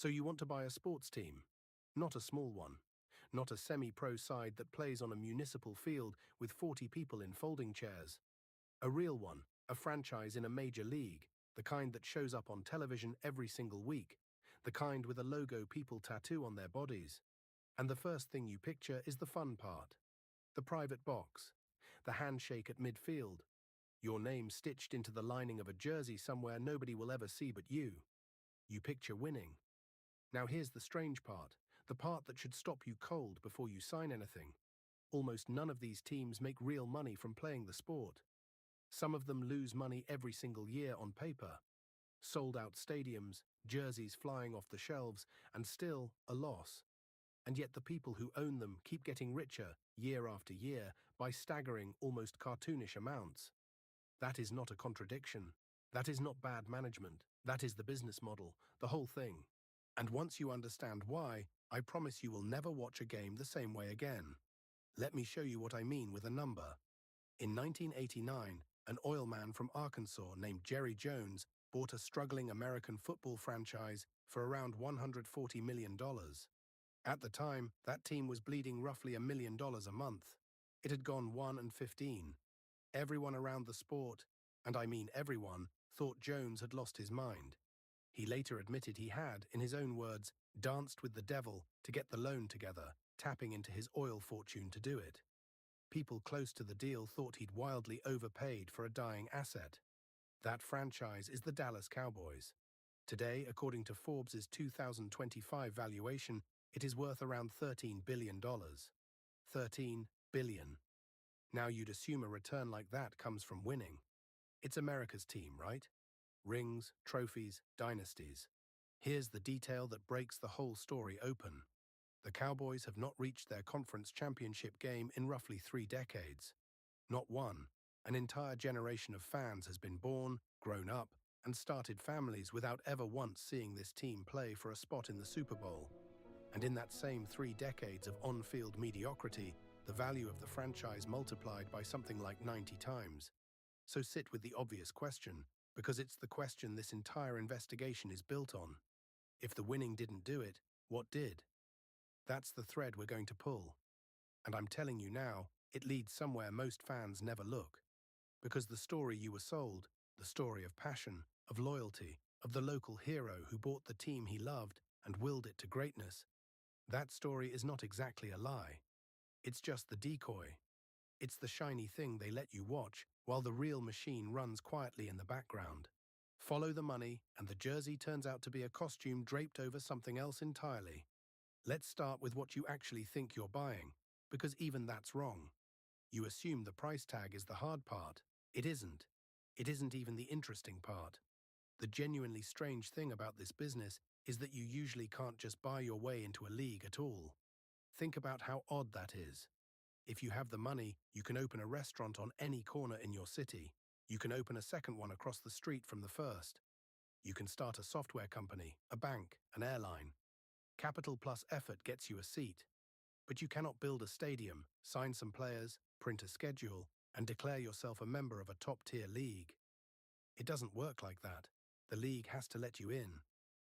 So you want to buy a sports team? Not a small one. Not a semi-pro side that plays on a municipal field with 40 people in folding chairs. A real one, a franchise in a major league, the kind that shows up on television every single week, the kind with a logo people tattoo on their bodies. And the first thing you picture is the fun part. The private box, the handshake at midfield, your name stitched into the lining of a jersey somewhere nobody will ever see but you. You picture winning. Now here's the strange part, the part that should stop you cold before you sign anything. Almost none of these teams make real money from playing the sport. Some of them lose money every single year on paper. Sold-out stadiums, jerseys flying off the shelves, and still a loss. And yet the people who own them keep getting richer, year after year, by staggering, almost cartoonish amounts. That is not a contradiction. That is not bad management. That is the business model, the whole thing. And once you understand why, I promise you will never watch a game the same way again. Let me show you what I mean with a number. In 1989, an oil man from Arkansas named Jerry Jones bought a struggling American football franchise for around $140 million. At the time, that team was bleeding roughly $1 million a month. It had gone 1-15. Everyone around the sport, and I mean everyone, thought Jones had lost his mind. He later admitted he had, in his own words, danced with the devil to get the loan together, tapping into his oil fortune to do it. People close to the deal thought he'd wildly overpaid for a dying asset. That franchise is the Dallas Cowboys. Today, according to Forbes' 2025 valuation, it is worth around $13 billion. $13 billion. Now you'd assume a return like that comes from winning. It's America's team, right? Rings, trophies, dynasties. Here's the detail that breaks the whole story open. The Cowboys have not reached their conference championship game in roughly 3 decades. Not one. An entire generation of fans has been born, grown up, and started families without ever once seeing this team play for a spot in the Super Bowl. And in that same 3 decades of on-field mediocrity, the value of the franchise multiplied by something like 90 times. So sit with the obvious question, because it's the question this entire investigation is built on. If the winning didn't do it, what did? That's the thread we're going to pull. And I'm telling you now, it leads somewhere most fans never look. Because the story you were sold, the story of passion, of loyalty, of the local hero who bought the team he loved and willed it to greatness, that story is not exactly a lie. It's just the decoy. It's the shiny thing they let you watch while the real machine runs quietly in the background. Follow the money, and the jersey turns out to be a costume draped over something else entirely. Let's start with what you actually think you're buying, because even that's wrong. You assume the price tag is the hard part. It isn't. It isn't even the interesting part. The genuinely strange thing about this business is that you usually can't just buy your way into a league at all. Think about how odd that is. If you have the money, you can open a restaurant on any corner in your city. You can open a second one across the street from the first. You can start a software company, a bank, an airline. Capital plus effort gets you a seat. But you cannot build a stadium, sign some players, print a schedule, and declare yourself a member of a top-tier league. It doesn't work like that. The league has to let you in.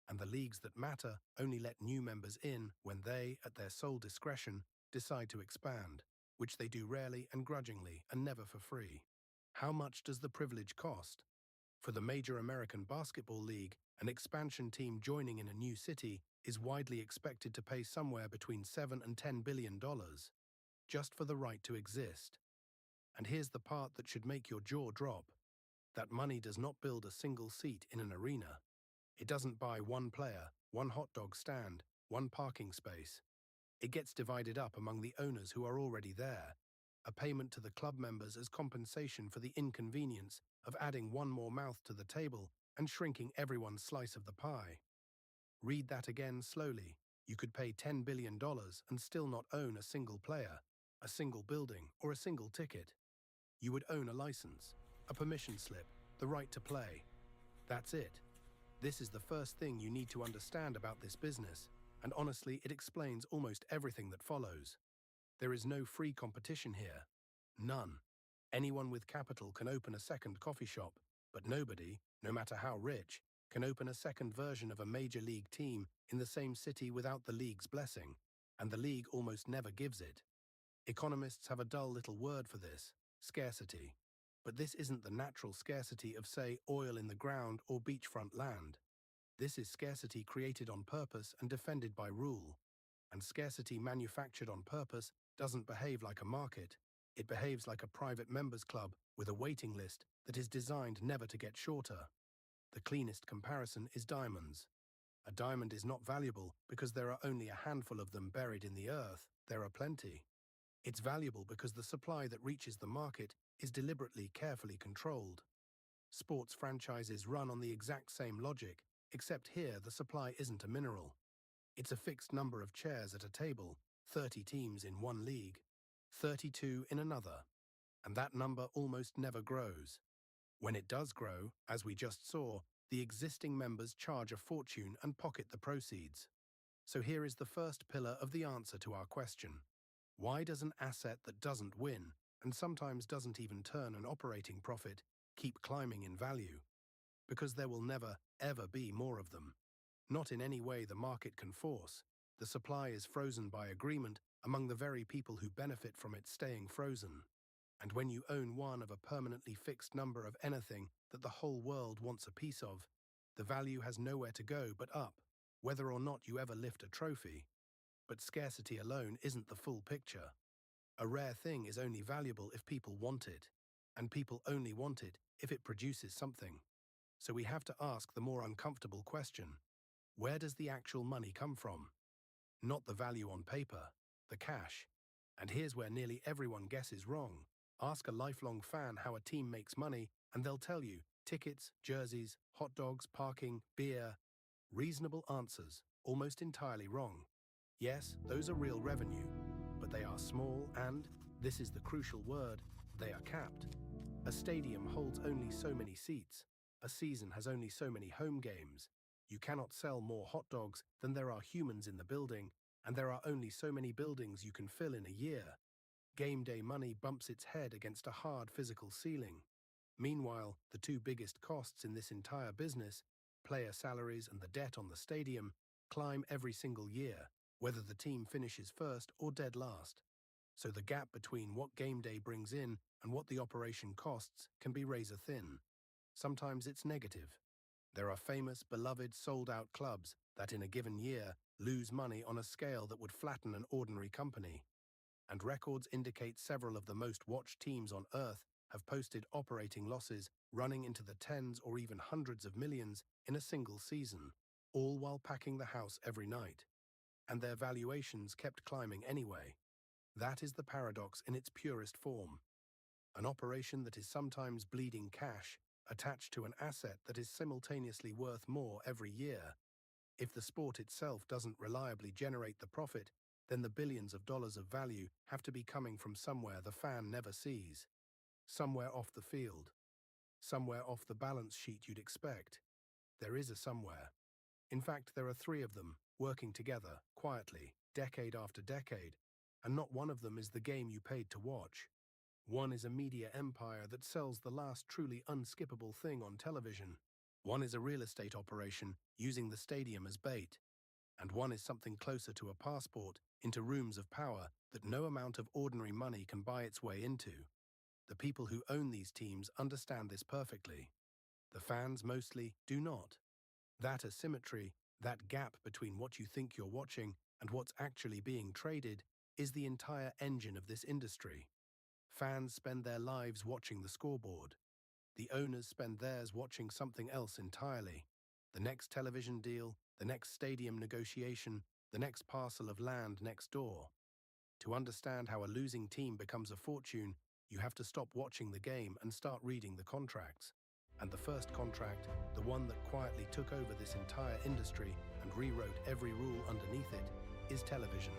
And the leagues that matter only let new members in when they, at their sole discretion, decide to expand, which they do rarely and grudgingly and never for free. How much does the privilege cost? For the major American basketball league, an expansion team joining in a new city is widely expected to pay somewhere between $7 and $10 billion, just for the right to exist. And here's the part that should make your jaw drop. That money does not build a single seat in an arena. It doesn't buy one player, one hot dog stand, one parking space. It gets divided up among the owners who are already there, a payment to the club members as compensation for the inconvenience of adding one more mouth to the table and shrinking everyone's slice of the pie. Read that again slowly. You could pay $10 billion and still not own a single player, a single building, or a single ticket. You would own a license, a permission slip, the right to play. That's it. This is the first thing you need to understand about this business, and honestly, it explains almost everything that follows. There is no free competition here. None. Anyone with capital can open a second coffee shop, but nobody, no matter how rich, can open a second version of a major league team in the same city without the league's blessing, and the league almost never gives it. Economists have a dull little word for this: scarcity. But this isn't the natural scarcity of, say, oil in the ground or beachfront land. This is scarcity created on purpose and defended by rule. And scarcity manufactured on purpose doesn't behave like a market. It behaves like a private members club with a waiting list that is designed never to get shorter. The cleanest comparison is diamonds. A diamond is not valuable because there are only a handful of them buried in the earth. There are plenty. It's valuable because the supply that reaches the market is deliberately, carefully controlled. Sports franchises run on the exact same logic, except here the supply isn't a mineral. It's a fixed number of chairs at a table, 30 teams in one league, 32 in another, and that number almost never grows. When it does grow, as we just saw, the existing members charge a fortune and pocket the proceeds. So here is the first pillar of the answer to our question. Why does an asset that doesn't win, and sometimes doesn't even turn an operating profit, keep climbing in value? Because there will never, ever be more of them. Not in any way the market can force. The supply is frozen by agreement among the very people who benefit from it staying frozen. And when you own one of a permanently fixed number of anything that the whole world wants a piece of, the value has nowhere to go but up, whether or not you ever lift a trophy. But scarcity alone isn't the full picture. A rare thing is only valuable if people want it, and people only want it if it produces something. So we have to ask the more uncomfortable question: where does the actual money come from? Not the value on paper, the cash. And here's where nearly everyone guesses wrong. Ask a lifelong fan how a team makes money, and they'll tell you tickets, jerseys, hot dogs, parking, beer. Reasonable answers, almost entirely wrong. Yes, those are real revenue, but they are small and, this is the crucial word, they are capped. A stadium holds only so many seats. A season has only so many home games. You cannot sell more hot dogs than there are humans in the building, and there are only so many buildings you can fill in a year. Game day money bumps its head against a hard physical ceiling. Meanwhile, the two biggest costs in this entire business, player salaries and the debt on the stadium, climb every single year, whether the team finishes first or dead last. So the gap between what game day brings in and what the operation costs can be razor thin. Sometimes it's negative. There are famous, beloved, sold-out clubs that in a given year lose money on a scale that would flatten an ordinary company. And records indicate several of the most watched teams on Earth have posted operating losses running into the tens or even hundreds of millions in a single season, all while packing the house every night. And their valuations kept climbing anyway. That is the paradox in its purest form. An operation that is sometimes bleeding cash, attached to an asset that is simultaneously worth more every year. If the sport itself doesn't reliably generate the profit, then the billions of dollars of value have to be coming from somewhere the fan never sees. Somewhere off the field. Somewhere off the balance sheet you'd expect. There is a somewhere. In fact, there are three of them, working together, quietly, decade after decade, and not one of them is the game you paid to watch. One is a media empire that sells the last truly unskippable thing on television. One is a real estate operation using the stadium as bait. And one is something closer to a passport into rooms of power that no amount of ordinary money can buy its way into. The people who own these teams understand this perfectly. The fans mostly do not. That asymmetry, that gap between what you think you're watching and what's actually being traded, is the entire engine of this industry. Fans spend their lives watching the scoreboard. The owners spend theirs watching something else entirely. The next television deal, the next stadium negotiation, the next parcel of land next door. To understand how a losing team becomes a fortune, you have to stop watching the game and start reading the contracts. And the first contract, the one that quietly took over this entire industry and rewrote every rule underneath it, is television.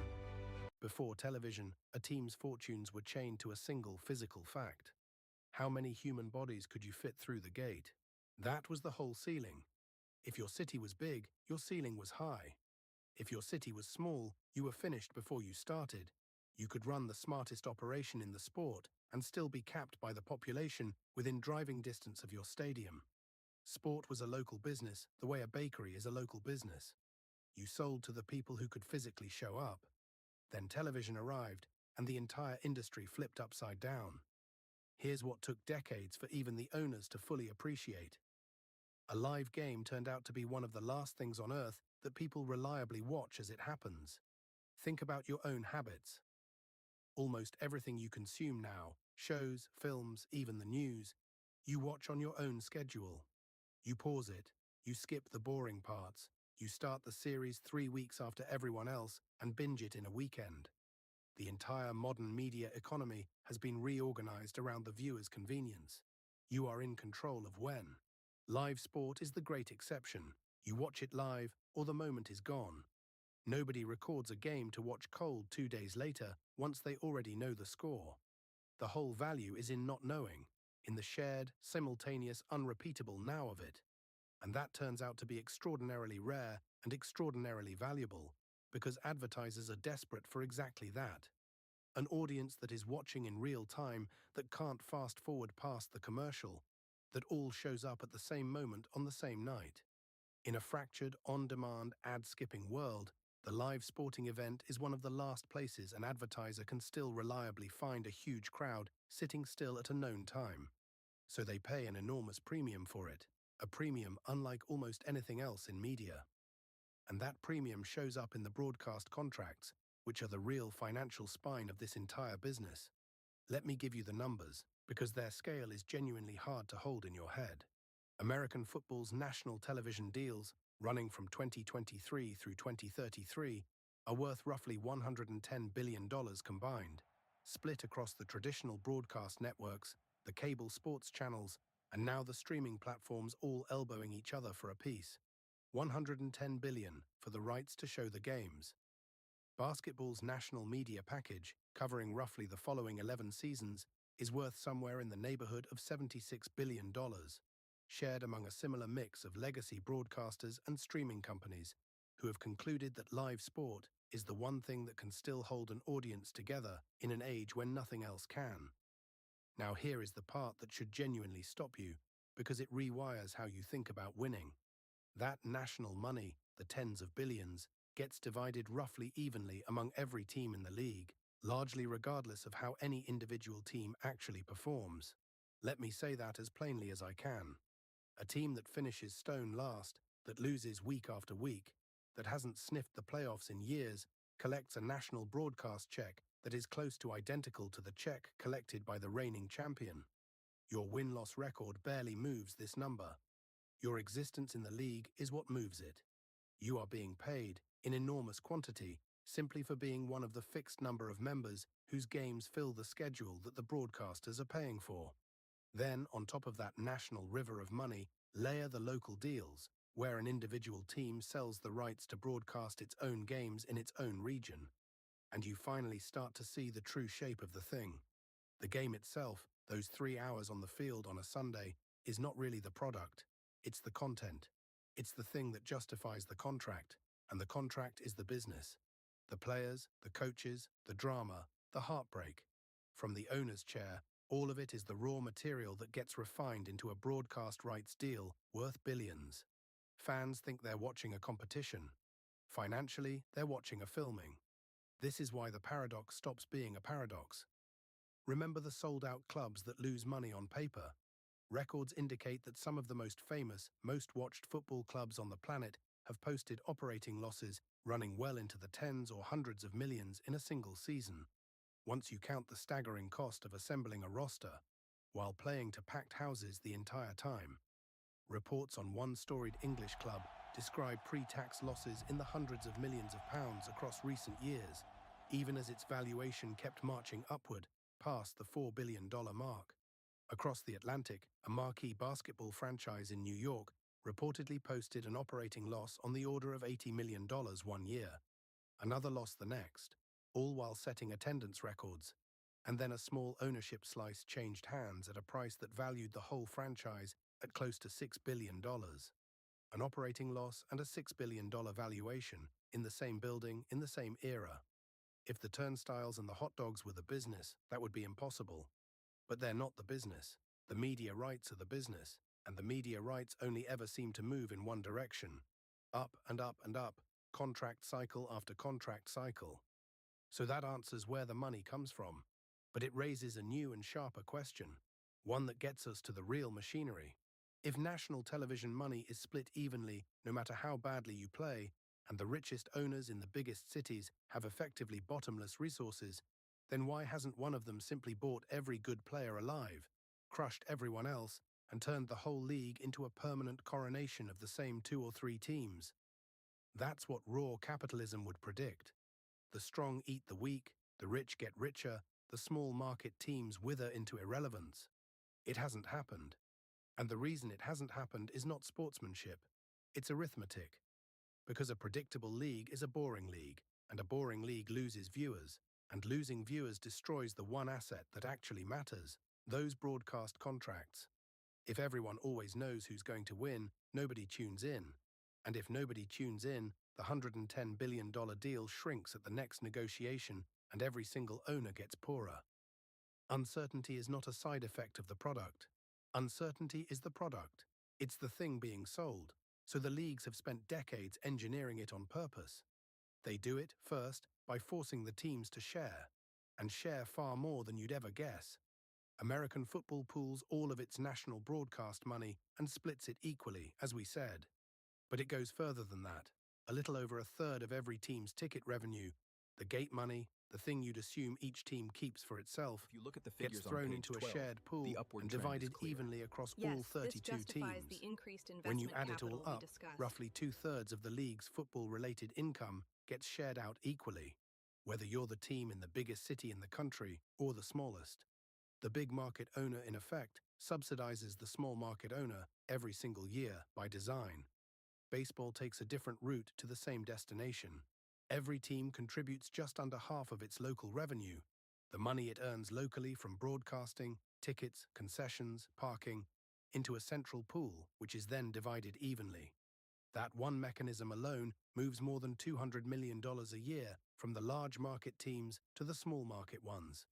Before television, a team's fortunes were chained to a single physical fact. How many human bodies could you fit through the gate? That was the whole ceiling. If your city was big, your ceiling was high. If your city was small, you were finished before you started. You could run the smartest operation in the sport and still be capped by the population within driving distance of your stadium. Sport was a local business, the way a bakery is a local business. You sold to the people who could physically show up. Then television arrived, and the entire industry flipped upside down. Here's what took decades for even the owners to fully appreciate. A live game turned out to be one of the last things on earth that people reliably watch as it happens. Think about your own habits. Almost everything you consume now, shows, films, even the news, you watch on your own schedule. You pause it, you skip the boring parts, you start the series 3 weeks after everyone else and binge it in a weekend. The entire modern media economy has been reorganized around the viewer's convenience. You are in control of when. Live sport is the great exception. You watch it live, or the moment is gone. Nobody records a game to watch cold 2 days later once they already know the score. The whole value is in not knowing, in the shared, simultaneous, unrepeatable now of it. And that turns out to be extraordinarily rare and extraordinarily valuable, because advertisers are desperate for exactly that. An audience that is watching in real time, that can't fast forward past the commercial, that all shows up at the same moment on the same night. In a fractured, on-demand, ad-skipping world, the live sporting event is one of the last places an advertiser can still reliably find a huge crowd sitting still at a known time. So they pay an enormous premium for it, a premium unlike almost anything else in media. And that premium shows up in the broadcast contracts, which are the real financial spine of this entire business. Let me give you the numbers, because their scale is genuinely hard to hold in your head. American football's national television deals, running from 2023 through 2033, are worth roughly $110 billion combined, split across the traditional broadcast networks, the cable sports channels, and now the streaming platforms all elbowing each other for a piece. $110 billion for the rights to show the games. Basketball's national media package, covering roughly the following 11 seasons, is worth somewhere in the neighborhood of $76 billion, shared among a similar mix of legacy broadcasters and streaming companies, who have concluded that live sport is the one thing that can still hold an audience together in an age when nothing else can. Now here is the part that should genuinely stop you, because it rewires how you think about winning. That national money, the tens of billions, gets divided roughly evenly among every team in the league, largely regardless of how any individual team actually performs. Let me say that as plainly as I can. A team that finishes stone last, that loses week after week, that hasn't sniffed the playoffs in years, collects a national broadcast check that is close to identical to the check collected by the reigning champion. Your win-loss record barely moves this number. Your existence in the league is what moves it. You are being paid, in enormous quantity, simply for being one of the fixed number of members whose games fill the schedule that the broadcasters are paying for. Then, on top of that national river of money, layer the local deals, where an individual team sells the rights to broadcast its own games in its own region. And you finally start to see the true shape of the thing. The game itself, those 3 hours on the field on a Sunday, is not really the product. It's the content. It's the thing that justifies the contract, and the contract is the business. The players, the coaches, the drama, the heartbreak. From the owner's chair, all of it is the raw material that gets refined into a broadcast rights deal worth billions. Fans think they're watching a competition. Financially, they're watching a filming. This is why the paradox stops being a paradox. Remember the sold-out clubs that lose money on paper? Records indicate that some of the most famous, most watched football clubs on the planet have posted operating losses running well into the tens or hundreds of millions in a single season. Once you count the staggering cost of assembling a roster, while playing to packed houses the entire time. Reports on one storied English club describe pre-tax losses in the hundreds of millions of pounds across recent years, even as its valuation kept marching upward past the $4 billion mark. Across the Atlantic, a marquee basketball franchise in New York reportedly posted an operating loss on the order of $80 million one year, another loss the next, all while setting attendance records. And then a small ownership slice changed hands at a price that valued the whole franchise at close to $6 billion. An operating loss and a $6 billion valuation in the same building in the same era. If the turnstiles and the hot dogs were the business, that would be impossible. But they're not the business. The media rights are the business, and the media rights only ever seem to move in one direction. Up and up and up, contract cycle after contract cycle. So that answers where the money comes from. But it raises a new and sharper question, one that gets us to the real machinery. If national television money is split evenly, no matter how badly you play, and the richest owners in the biggest cities have effectively bottomless resources, then why hasn't one of them simply bought every good player alive, crushed everyone else, and turned the whole league into a permanent coronation of the same 2 or 3 teams? That's what raw capitalism would predict. The strong eat the weak, the rich get richer, the small market teams wither into irrelevance. It hasn't happened. And the reason it hasn't happened is not sportsmanship. It's arithmetic. Because a predictable league is a boring league, and a boring league loses viewers, and losing viewers destroys the one asset that actually matters, those broadcast contracts. If everyone always knows who's going to win, nobody tunes in. And if nobody tunes in, the $110 billion deal shrinks at the next negotiation and every single owner gets poorer. Uncertainty is not a side effect of the product. Uncertainty is the product. It's the thing being sold. So the leagues have spent decades engineering it on purpose. They do it, first, by forcing the teams to share, and share far more than you'd ever guess. American football pools all of its national broadcast money and splits it equally, as we said. But it goes further than that. A little over a third of every team's ticket revenue, the gate money, the thing you'd assume each team keeps for itself, If you look at the gets figures on thrown page into a 12, shared pool the upward and trend is divided clear. evenly across all Yes, this 32 justifies teams. the increased When you investment add it all capital we up, discussed. roughly 2/3 of the league's football-related income gets shared out equally, whether you're the team in the biggest city in the country or the smallest. The big market owner, in effect, subsidizes the small market owner every single year by design. Baseball takes a different route to the same destination. Every team contributes just under half of its local revenue, the money it earns locally from broadcasting, tickets, concessions, parking, into a central pool, which is then divided evenly. That one mechanism alone moves more than $200 million a year from the large market teams to the small market ones.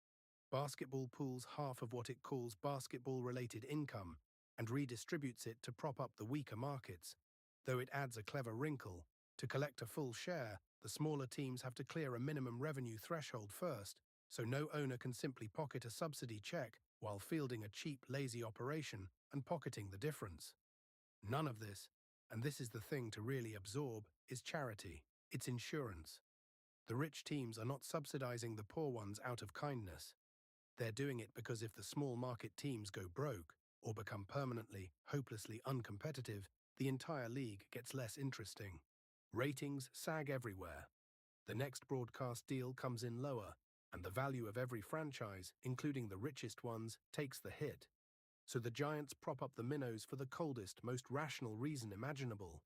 Basketball pools half of what it calls basketball-related income and redistributes it to prop up the weaker markets. Though it adds a clever wrinkle, to collect a full share, the smaller teams have to clear a minimum revenue threshold first, so no owner can simply pocket a subsidy check while fielding a cheap, lazy operation and pocketing the difference. None of this, and this is the thing to really absorb, is charity. It's insurance. The rich teams are not subsidizing the poor ones out of kindness. They're doing it because if the small market teams go broke or become permanently, hopelessly uncompetitive, the entire league gets less interesting. Ratings sag everywhere. The next broadcast deal comes in lower, and the value of every franchise, including the richest ones, takes the hit. So the giants prop up the minnows for the coldest, most rational reason imaginable.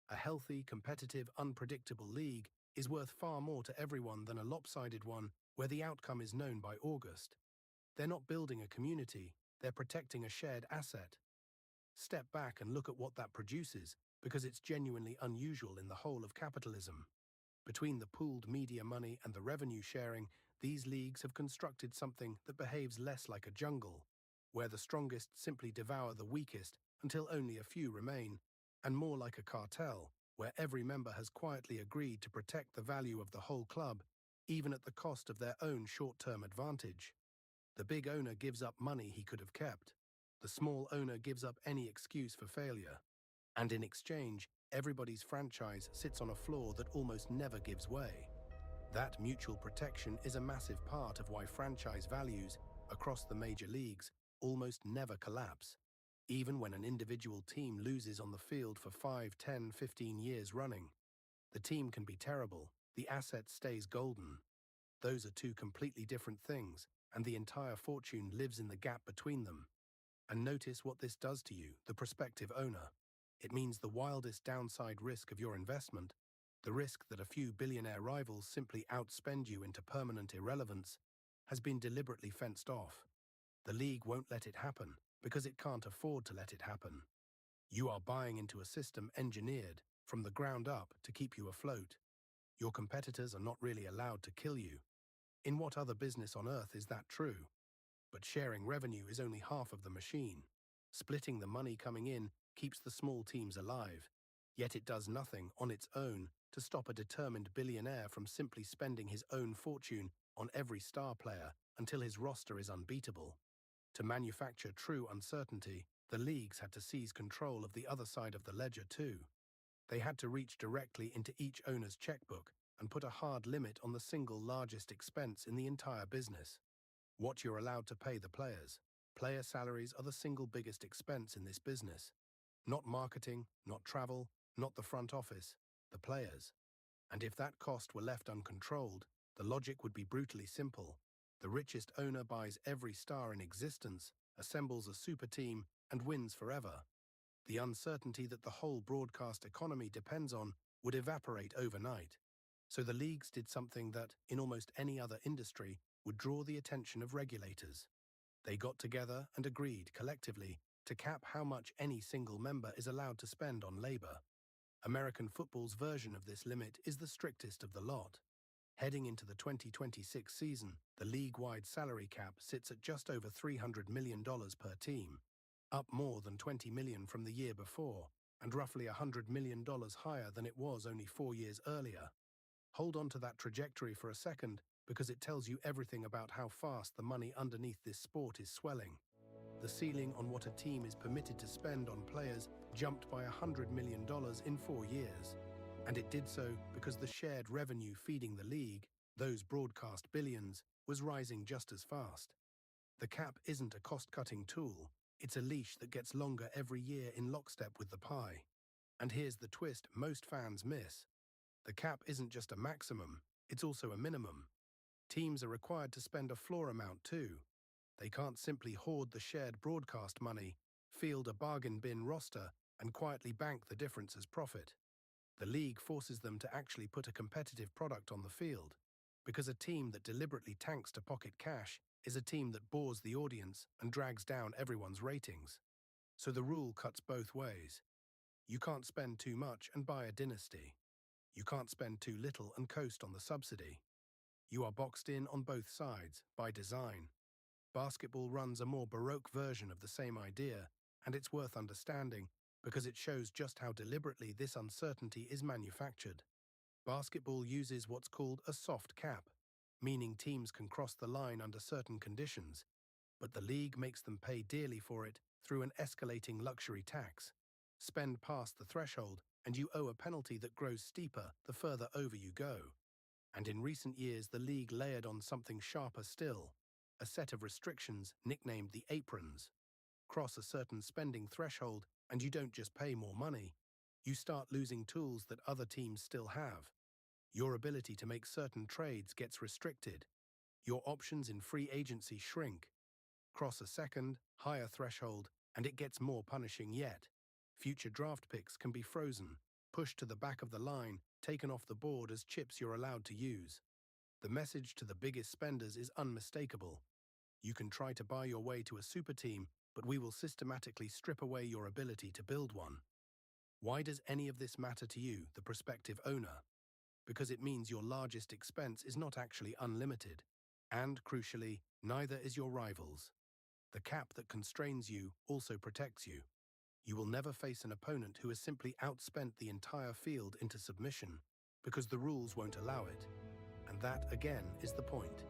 A healthy, competitive, unpredictable league is worth far more to everyone than a lopsided one where the outcome is known by August. They're not building a community, they're protecting a shared asset. Step back and look at what that produces, because it's genuinely unusual in the whole of capitalism. Between the pooled media money and the revenue sharing, these leagues have constructed something that behaves less like a jungle, where the strongest simply devour the weakest until only a few remain, and more like a cartel, where every member has quietly agreed to protect the value of the whole club, even at the cost of their own short-term advantage. The big owner gives up money he could have kept. The small owner gives up any excuse for failure. And in exchange, everybody's franchise sits on a floor that almost never gives way. That mutual protection is a massive part of why franchise values, across the major leagues, almost never collapse. Even when an individual team loses on the field for 5, 10, 15 years running. The team can be terrible, the asset stays golden. Those are two completely different things, and the entire fortune lives in the gap between them. And notice what this does to you, the prospective owner. It means the wildest downside risk of your investment, the risk that a few billionaire rivals simply outspend you into permanent irrelevance, has been deliberately fenced off. The league won't let it happen, because it can't afford to let it happen. You are buying into a system engineered, from the ground up, to keep you afloat. Your competitors are not really allowed to kill you. In what other business on earth is that true? But sharing revenue is only half of the machine. Splitting the money coming in keeps the small teams alive, yet it does nothing on its own to stop a determined billionaire from simply spending his own fortune on every star player until his roster is unbeatable. To manufacture true uncertainty, the leagues had to seize control of the other side of the ledger too. They had to reach directly into each owner's checkbook and put a hard limit on the single largest expense in the entire business: what you're allowed to pay the players. Player salaries are the single biggest expense in this business. Not marketing, not travel, not the front office, the players. And if that cost were left uncontrolled, the logic would be brutally simple. The richest owner buys every star in existence, assembles a super team, and wins forever. The uncertainty that the whole broadcast economy depends on would evaporate overnight. So the leagues did something that, in almost any other industry, would draw the attention of regulators. They got together and agreed collectively to cap how much any single member is allowed to spend on labor. American football's version of this limit is the strictest of the lot. Heading into the 2026 season, the league-wide salary cap sits at just over $300 million per team, up more than $20 million from the year before, and roughly $100 million higher than it was only 4 years earlier. Hold on to that trajectory for a second, because it tells you everything about how fast the money underneath this sport is swelling. The ceiling on what a team is permitted to spend on players jumped by $100 million in 4 years. And it did so because the shared revenue feeding the league, those broadcast billions, was rising just as fast. The cap isn't a cost-cutting tool, it's a leash that gets longer every year in lockstep with the pie. And here's the twist most fans miss. The cap isn't just a maximum, it's also a minimum. Teams are required to spend a floor amount too. They can't simply hoard the shared broadcast money, field a bargain bin roster, and quietly bank the difference as profit. The league forces them to actually put a competitive product on the field, because a team that deliberately tanks to pocket cash is a team that bores the audience and drags down everyone's ratings. So the rule cuts both ways. You can't spend too much and buy a dynasty. You can't spend too little and coast on the subsidy. You are boxed in on both sides, by design. Basketball runs a more baroque version of the same idea, and it's worth understanding because it shows just how deliberately this uncertainty is manufactured. Basketball uses what's called a soft cap, meaning teams can cross the line under certain conditions, but the league makes them pay dearly for it through an escalating luxury tax. Spend past the threshold, and you owe a penalty that grows steeper the further over you go. And in recent years, the league layered on something sharper still, a set of restrictions nicknamed the aprons. Cross a certain spending threshold, and you don't just pay more money. You start losing tools that other teams still have. Your ability to make certain trades gets restricted. Your options in free agency shrink. Cross a second, higher threshold, and it gets more punishing yet. Future draft picks can be frozen, pushed to the back of the line, taken off the board as chips you're allowed to use. The message to the biggest spenders is unmistakable. You can try to buy your way to a super team, but we will systematically strip away your ability to build one. Why does any of this matter to you, the prospective owner? Because it means your largest expense is not actually unlimited. And, crucially, neither is your rival's. The cap that constrains you also protects you. You will never face an opponent who has simply outspent the entire field into submission, because the rules won't allow it. And that, again, is the point.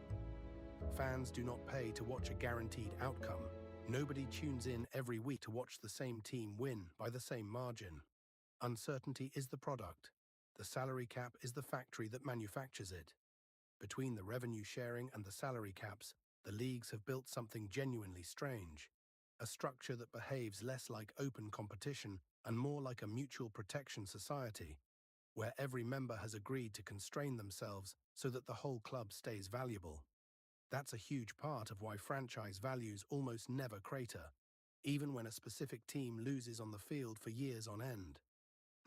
Fans do not pay to watch a guaranteed outcome. Nobody tunes in every week to watch the same team win by the same margin. Uncertainty is the product. The salary cap is the factory that manufactures it. Between the revenue sharing and the salary caps, the leagues have built something genuinely strange. A structure that behaves less like open competition and more like a mutual protection society, where every member has agreed to constrain themselves so that the whole club stays valuable. That's a huge part of why franchise values almost never crater, even when a specific team loses on the field for years on end.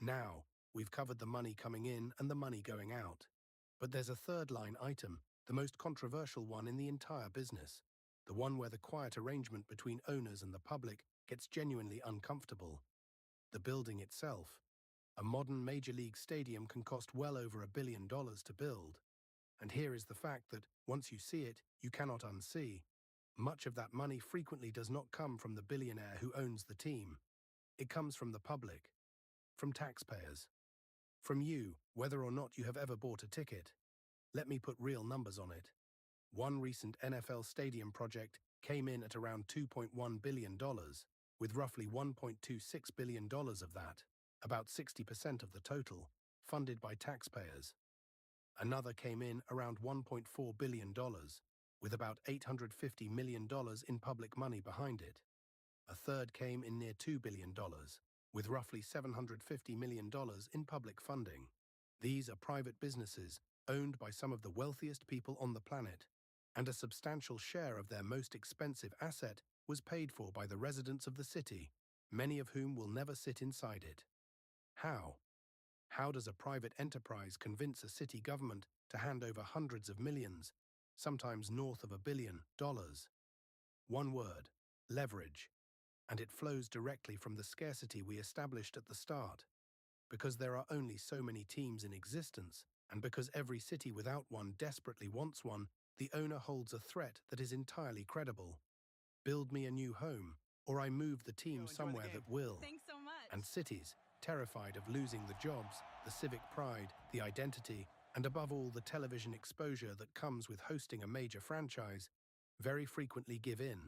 Now, we've covered the money coming in and the money going out. But there's a third line item, the most controversial one in the entire business, the one where the quiet arrangement between owners and the public gets genuinely uncomfortable. The building itself. A modern Major League stadium can cost well over $1 billion to build. And here is the fact that, once you see it, you cannot unsee. Much of that money frequently does not come from the billionaire who owns the team. It comes from the public, from taxpayers, from you, whether or not you have ever bought a ticket. Let me put real numbers on it. One recent NFL stadium project came in at around $2.1 billion, with roughly $1.26 billion of that, about 60% of the total, funded by taxpayers. Another came in around $1.4 billion, with about $850 million in public money behind it. A third came in near $2 billion, with roughly $750 million in public funding. These are private businesses owned by some of the wealthiest people on the planet, and a substantial share of their most expensive asset was paid for by the residents of the city, many of whom will never sit inside it. How? How does a private enterprise convince a city government to hand over hundreds of millions, sometimes north of $1 billion? One word: leverage. And it flows directly from the scarcity we established at the start. Because there are only so many teams in existence, and because every city without one desperately wants one, the owner holds a threat that is entirely credible. Build me a new home, or I move the team somewhere that will. Thanks so much. And cities, terrified of losing the jobs, the civic pride, the identity, and above all the television exposure that comes with hosting a major franchise, very frequently give in.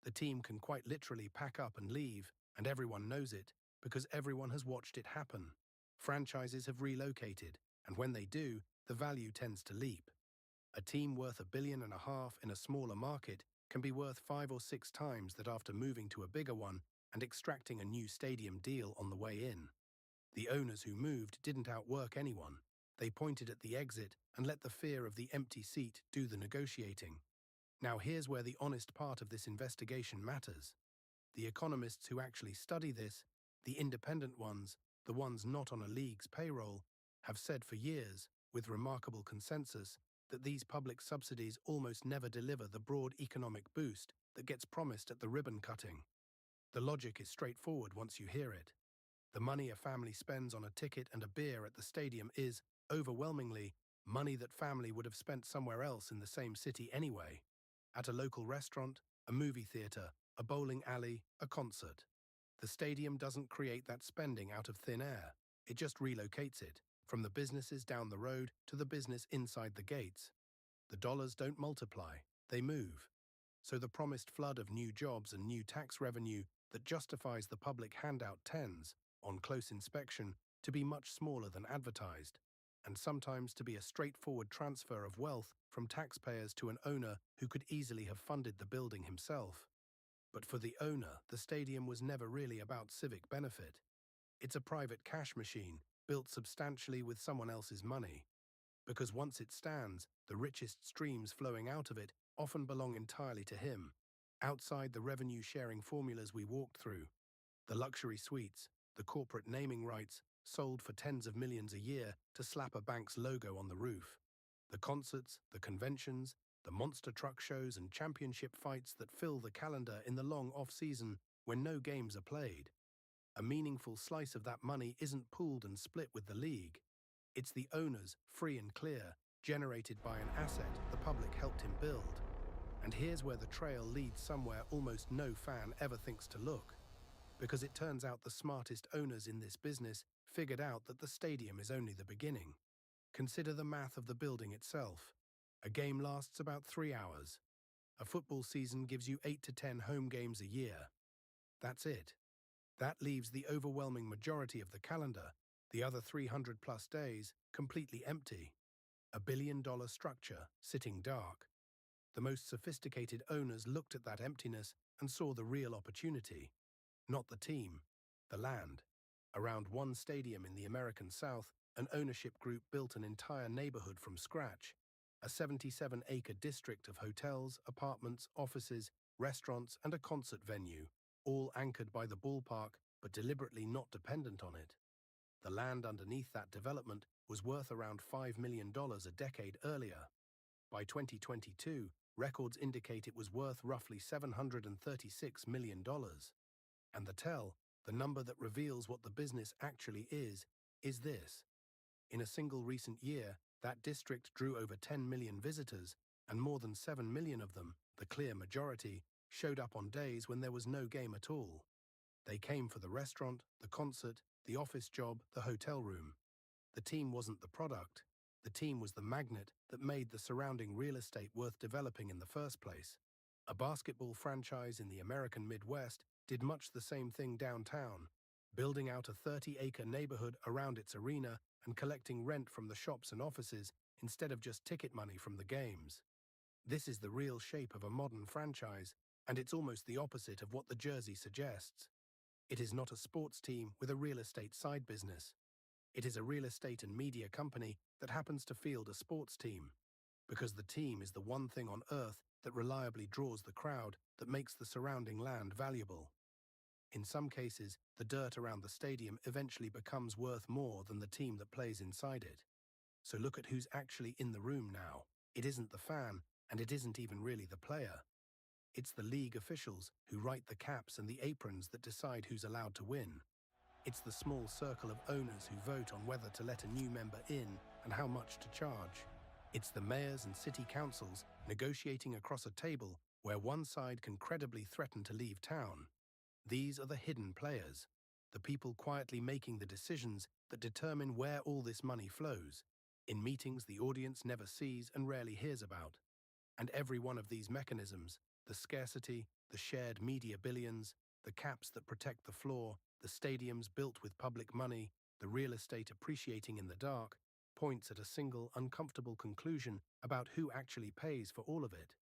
The team can quite literally pack up and leave, and everyone knows it, because everyone has watched it happen. Franchises have relocated, and when they do, the value tends to leap. A team worth $1.5 billion in a smaller market can be worth 5 or 6 times that after moving to a bigger one and extracting a new stadium deal on the way in. The owners who moved didn't outwork anyone. They pointed at the exit and let the fear of the empty seat do the negotiating. Now here's where the honest part of this investigation matters. The economists who actually study this, the independent ones, the ones not on a league's payroll, have said for years, with remarkable consensus, that these public subsidies almost never deliver the broad economic boost that gets promised at the ribbon cutting. The logic is straightforward once you hear it. The money a family spends on a ticket and a beer at the stadium is, overwhelmingly, money that family would have spent somewhere else in the same city anyway. At a local restaurant, a movie theater, a bowling alley, a concert. The stadium doesn't create that spending out of thin air. It just relocates it, from the businesses down the road to the business inside the gates. The dollars don't multiply, they move. So the promised flood of new jobs and new tax revenue that justifies the public handout tends, on close inspection, to be much smaller than advertised, and sometimes to be a straightforward transfer of wealth from taxpayers to an owner who could easily have funded the building himself. But for the owner, the stadium was never really about civic benefit. It's a private cash machine, built substantially with someone else's money. Because once it stands, the richest streams flowing out of it often belong entirely to him, outside the revenue-sharing formulas we walked through. The luxury suites, the corporate naming rights, sold for tens of millions a year to slap a bank's logo on the roof. The concerts, the conventions, the monster truck shows and championship fights that fill the calendar in the long off-season when no games are played. A meaningful slice of that money isn't pooled and split with the league. It's the owner's, free and clear, generated by an asset the public helped him build. And here's where the trail leads somewhere almost no fan ever thinks to look. Because it turns out the smartest owners in this business figured out that the stadium is only the beginning. Consider the math of the building itself. A game lasts about 3 hours. A football season gives you 8 to 10 home games a year. That's it. That leaves the overwhelming majority of the calendar, the other 300+ days, completely empty. $1 billion structure, sitting dark. The most sophisticated owners looked at that emptiness and saw the real opportunity. Not the team, the land. Around one stadium in the American South, an ownership group built an entire neighborhood from scratch. A 77-acre district of hotels, apartments, offices, restaurants, and a concert venue, all anchored by the ballpark but deliberately not dependent on it. The land underneath that development was worth around $5 million a decade earlier. By 2022, records indicate it was worth roughly $736 million. And the number that reveals what the business actually is this. In a single recent year, that district drew over 10 million visitors, And more than 7 million of them, the clear majority, showed up on days when there was no game at all. They came for the restaurant, the concert, the office job, the hotel room. The team wasn't the product. The team was the magnet that made the surrounding real estate worth developing in the first place. A basketball franchise in the American Midwest did much the same thing downtown, building out a 30-acre neighborhood around its arena and collecting rent from the shops and offices instead of just ticket money from the games. This is the real shape of a modern franchise, and it's almost the opposite of what the jersey suggests. It is not a sports team with a real estate side business. It is a real estate and media company that happens to field a sports team, because the team is the one thing on earth that reliably draws the crowd that makes the surrounding land valuable. In some cases, the dirt around the stadium eventually becomes worth more than the team that plays inside it. So look at who's actually in the room now. It isn't the fan, and it isn't even really the player. It's the league officials who write the caps and the aprons that decide who's allowed to win. It's the small circle of owners who vote on whether to let a new member in and how much to charge. It's the mayors and city councils negotiating across a table where one side can credibly threaten to leave town. These are the hidden players, the people quietly making the decisions that determine where all this money flows, in meetings the audience never sees and rarely hears about. And every one of these mechanisms, the scarcity, the shared media billions, the caps that protect the floor, the stadiums built with public money, the real estate appreciating in the dark, points at a single uncomfortable conclusion about who actually pays for all of it.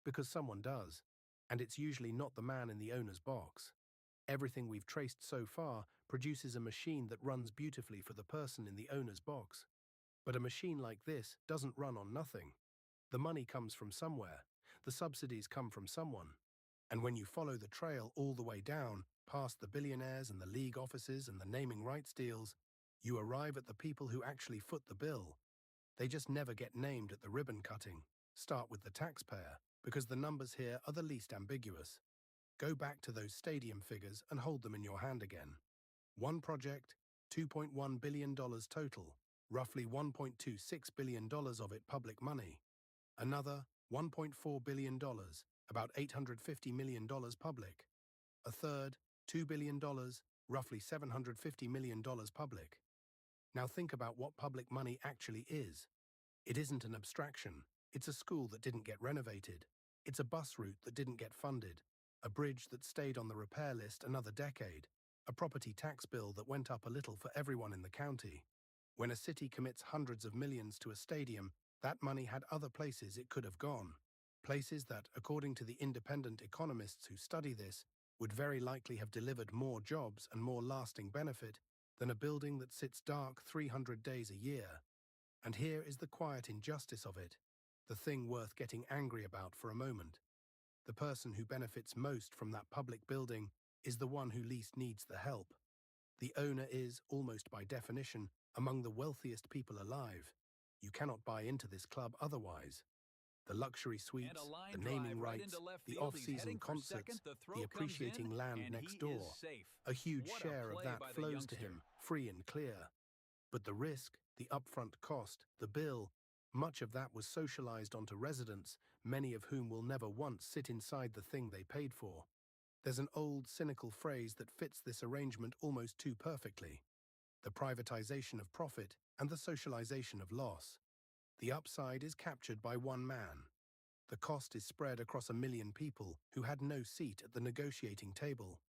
Because someone does, and it's usually not the man in the owner's box. Everything we've traced so far produces a machine that runs beautifully for the person in the owner's box. But a machine like this doesn't run on nothing. The money comes from somewhere. The subsidies come from someone. And when you follow the trail all the way down, past the billionaires and the league offices and the naming rights deals, you arrive at the people who actually foot the bill. They just never get named at the ribbon cutting. Start with the taxpayer, because the numbers here are the least ambiguous. Go back to those stadium figures and hold them in your hand again. One project, $2.1 billion total, roughly $1.26 billion of it public money. Another, $1.4 billion, about $850 million public. A third, $2 billion, roughly $750 million public. Now think about what public money actually is. It isn't an abstraction. It's a school that didn't get renovated. It's a bus route that didn't get funded. A bridge that stayed on the repair list another decade. A property tax bill that went up a little for everyone in the county. When a city commits hundreds of millions to a stadium, that money had other places it could have gone. Places that, according to the independent economists who study this, would very likely have delivered more jobs and more lasting benefit than a building that sits dark 300 days a year. And here is the quiet injustice of it, the thing worth getting angry about for a moment. The person who benefits most from that public building is the one who least needs the help. The owner is, almost by definition, among the wealthiest people alive. You cannot buy into this club otherwise. The luxury suites, the naming rights, the off-season concerts, the appreciating land next door. A huge share of that flows to him, free and clear. But the risk, the upfront cost, the bill, much of that was socialized onto residents, many of whom will never once sit inside the thing they paid for. There's an old, cynical phrase that fits this arrangement almost too perfectly: the privatization of profit and the socialization of loss. The upside is captured by one man. The cost is spread across 1 million people who had no seat at the negotiating table.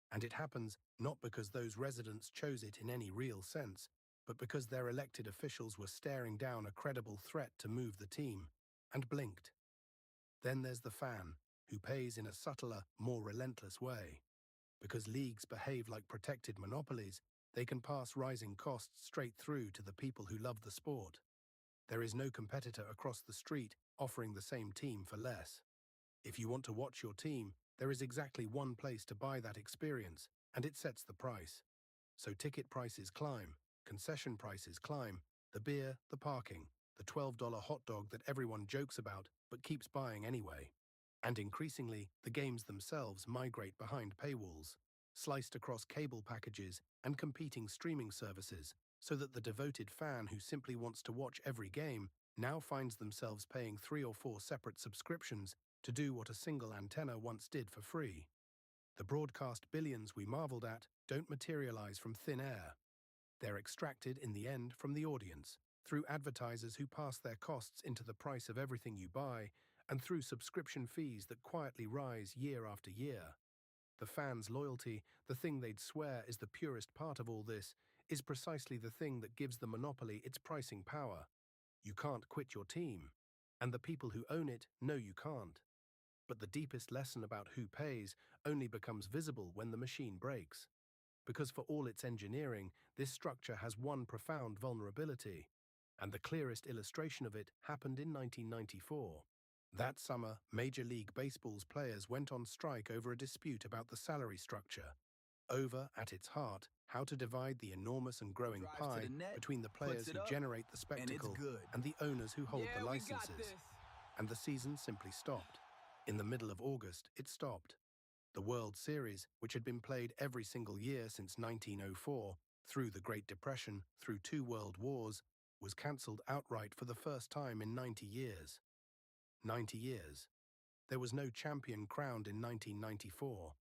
And it happens not because those residents chose it in any real sense, but because their elected officials were staring down a credible threat to move the team, and blinked. Then there's the fan, who pays in a subtler, more relentless way. Because leagues behave like protected monopolies, they can pass rising costs straight through to the people who love the sport. There is no competitor across the street offering the same team for less. If you want to watch your team, there is exactly one place to buy that experience, and it sets the price. So ticket prices climb, concession prices climb, the beer, the parking, the $12 hot dog that everyone jokes about but keeps buying anyway. And increasingly, the games themselves migrate behind paywalls, sliced across cable packages and competing streaming services, so that the devoted fan who simply wants to watch every game now finds themselves paying 3 or 4 separate subscriptions to do what a single antenna once did for free. The broadcast billions we marveled at don't materialize from thin air. They're extracted in the end from the audience, through advertisers who pass their costs into the price of everything you buy, and through subscription fees that quietly rise year after year. The fans' loyalty, the thing they'd swear is the purest part of all this, is precisely the thing that gives the monopoly its pricing power. You can't quit your team, and the people who own it know you can't. But the deepest lesson about who pays only becomes visible when the machine breaks. Because for all its engineering, this structure has one profound vulnerability, and the clearest illustration of it happened in 1994. That summer, Major League Baseball's players went on strike over a dispute about the salary structure. Over, at its heart, how to divide the enormous and growing Drives to the pie net, between the puts players it who up, generate the and it's spectacle good. and the owners who hold the Yeah, we got licenses. this. And the season simply stopped. In the middle of August, it stopped. The World Series, which had been played every single year since 1904, through the Great Depression, through 2 world wars, was cancelled outright for the first time in 90 years. 90 years. There was no champion crowned in 1994.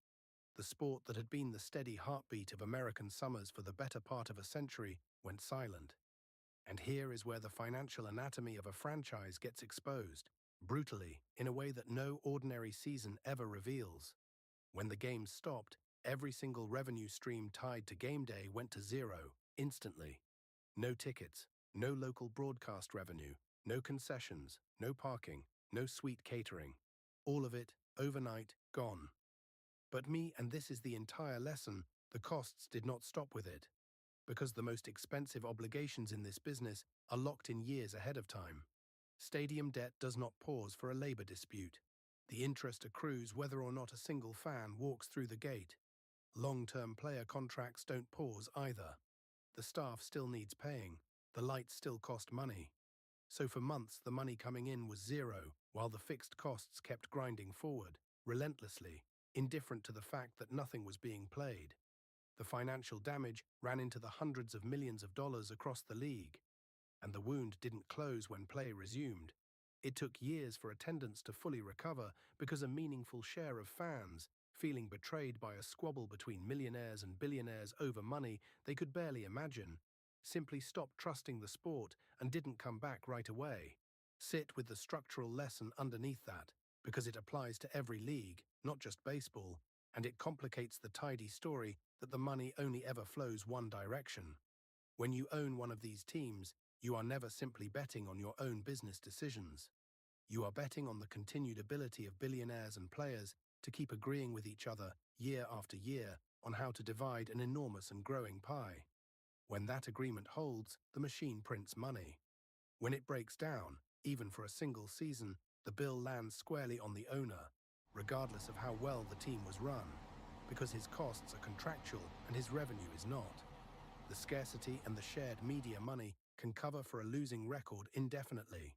The sport that had been the steady heartbeat of American summers for the better part of a century went silent. And here is where the financial anatomy of a franchise gets exposed, brutally, in a way that no ordinary season ever reveals. When the games stopped, every single revenue stream tied to game day went to zero, instantly. No tickets, no local broadcast revenue, no concessions, no parking, no sweet catering. All of it, overnight, gone. But and this is the entire lesson, the costs did not stop with it. Because the most expensive obligations in this business are locked in years ahead of time. Stadium debt does not pause for a labor dispute. The interest accrues whether or not a single fan walks through the gate. Long-term player contracts don't pause either. The staff still needs paying. The lights still cost money. So for months the money coming in was zero, while the fixed costs kept grinding forward, relentlessly, indifferent to the fact that nothing was being played. The financial damage ran into the hundreds of millions of dollars across the league. And the wound didn't close when play resumed. It took years for attendance to fully recover because a meaningful share of fans, feeling betrayed by a squabble between millionaires and billionaires over money they could barely imagine, simply stopped trusting the sport and didn't come back right away. Sit with the structural lesson underneath that, because it applies to every league, not just baseball, and it complicates the tidy story that the money only ever flows one direction. When you own one of these teams, you are never simply betting on your own business decisions. You are betting on the continued ability of billionaires and players to keep agreeing with each other year after year on how to divide an enormous and growing pie. When that agreement holds, the machine prints money. When it breaks down, even for a single season, the bill lands squarely on the owner, regardless of how well the team was run, because his costs are contractual and his revenue is not. The scarcity and the shared media money can cover for a losing record indefinitely.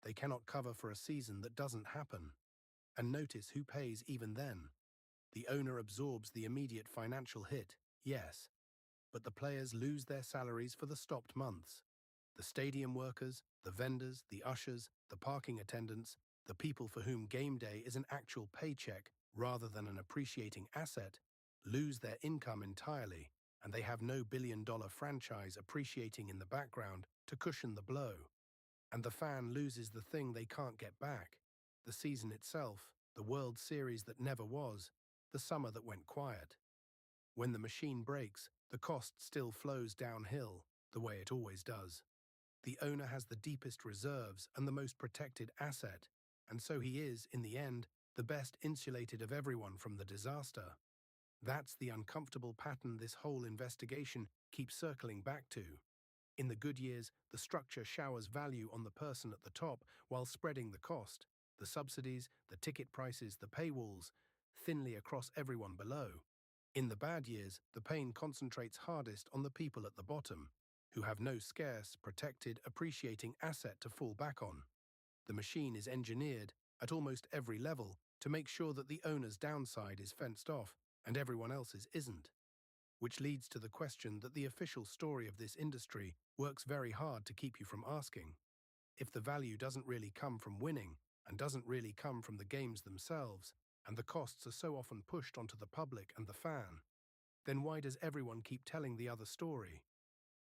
They cannot cover for a season that doesn't happen. And notice who pays even then. The owner absorbs the immediate financial hit, yes, but the players lose their salaries for the stopped months. The stadium workers, the vendors, the ushers, the parking attendants, the people for whom game day is an actual paycheck rather than an appreciating asset, lose their income entirely, and they have no billion-dollar franchise appreciating in the background to cushion the blow. And the fan loses the thing they can't get back, the season itself, the World Series that never was, the summer that went quiet. When the machine breaks, the cost still flows downhill, the way it always does. The owner has the deepest reserves and the most protected asset, and so he is, in the end, the best insulated of everyone from the disaster. That's the uncomfortable pattern this whole investigation keeps circling back to. In the good years, the structure showers value on the person at the top while spreading the cost, the subsidies, the ticket prices, the paywalls, thinly across everyone below. In the bad years, the pain concentrates hardest on the people at the bottom, who have no scarce, protected, appreciating asset to fall back on. The machine is engineered, at almost every level, to make sure that the owner's downside is fenced off and everyone else's isn't. Which leads to the question that the official story of this industry works very hard to keep you from asking. If the value doesn't really come from winning and doesn't really come from the games themselves, and the costs are so often pushed onto the public and the fan, then why does everyone keep telling the other story?